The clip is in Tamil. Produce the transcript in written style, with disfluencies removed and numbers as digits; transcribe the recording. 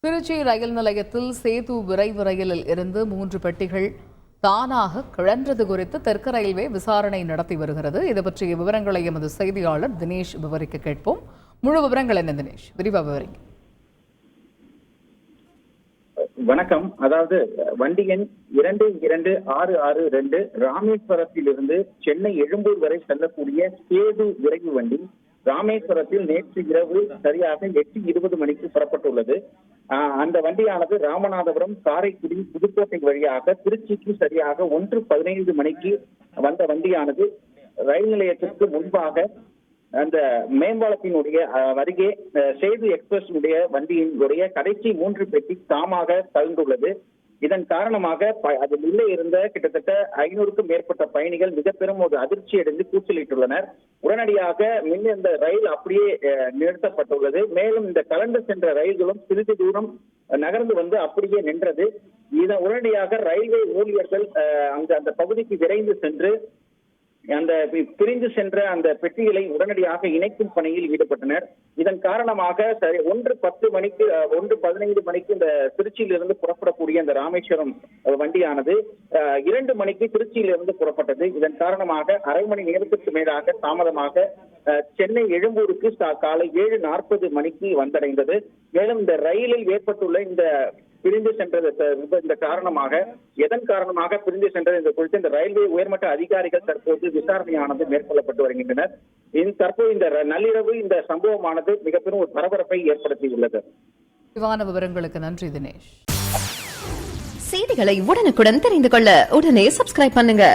திருச்சி ரயில் நிலையத்தில் சேது விரைவு ரயிலில் இருந்து 3 பெட்டிகள் தானாக கிளன்றது குறித்து தெற்கு ரயில்வே விசாரணை நடத்தி வருகிறது. இது பற்றிய விவரங்களை எமது செய்தியாளர் தினேஷ் விவரிக்க கேட்போம். முழு விவரங்கள் என்ன தினேஷ்? விரிவாக விவரிங்க. வணக்கம். அதாவது வண்டி எண் 22662 ராமேஸ்வரத்தில் இருந்து சென்னை எழும்பூர் வரை செல்லக்கூடிய சேது விரைவு வண்டி ராமேஸ்வரத்தில் நேற்று இரவு சரியாக 8:20 மணிக்கு புறப்பட்டுள்ளது. அந்த வண்டியானது ராமநாதபுரம், காரைக்குடி, புதுக்கோட்டை வழியாக திருச்சிக்கு சரியாக 1:15 மணிக்கு வந்த வண்டியானது ரயில் நிலையத்திற்கு முன்பாக அந்த மேம்பாலத்தினுடைய அருகே சேது எக்ஸ்பிரஸ் வண்டியினுடைய கடைசி 3 பெட்டி தாமாக கலந்துள்ளது. இதன் காரணமாக அதில் உள்ளே இருந்த கிட்டத்தட்ட 500க்கும் மேற்பட்ட பயணிகள் மிக பெரும் ஒரு அதிர்ச்சி அடைந்து கூச்சலிட்டுள்ளனர். உடனடியாக இந்த ரயில் அப்படியே நிறுத்தப்பட்டுள்ளது. மேலும் இந்த கலந்து சென்ற ரயில்களும் சிறிது தூரம் நகர்ந்து வந்து அப்படியே நின்றது. இதன் உடனடியாக ரயில்வே ஊழியர்கள் அந்த பகுதிக்கு விரைந்து சென்று அந்த பிரிந்து சென்ற அந்த பெட்டிகளை உடனடியாக இணைக்கும் பணியில் ஈடுபட்டனர். இதன் காரணமாக 1:10 மணிக்கு 1:15 மணிக்கு இந்த திருச்சியிலிருந்து புறப்படக்கூடிய அந்த ராமேஸ்வரம் வண்டியானது 2 மணிக்கு திருச்சியிலிருந்து புறப்பட்டது. இதன் காரணமாக அரை மணி நேரத்திற்கு மேலாக தாமதமாக சென்னை எழும்பூருக்கு காலை 7:40 மணிக்கு வந்தடைந்தது. மேலும் இந்த ரயிலில் ஏற்பட்டுள்ள இந்த பிரிந்து சென்றது இந்த காரணமாக எதன் காரணமாக பிரிந்து சென்றது இந்த குறித்து இந்த ரயில்வே உயர்மட்ட அதிகாரிகள் தற்போது விசாரணையானது மேற்கொள்ளப்பட்டு வருகின்றனர். தற்போது இந்த நள்ளிரவு இந்த சம்பவமானது மிகப்பெரும் ஒரு பரபரப்பை ஏற்படுத்தியுள்ளது. விரிவான விவரங்களுக்கு நன்றி தினேஷ். செய்திகளை உடனுக்குடன் தெரிந்து கொள்ள உடனே சப்ஸ்கிரைப் பண்ணுங்க.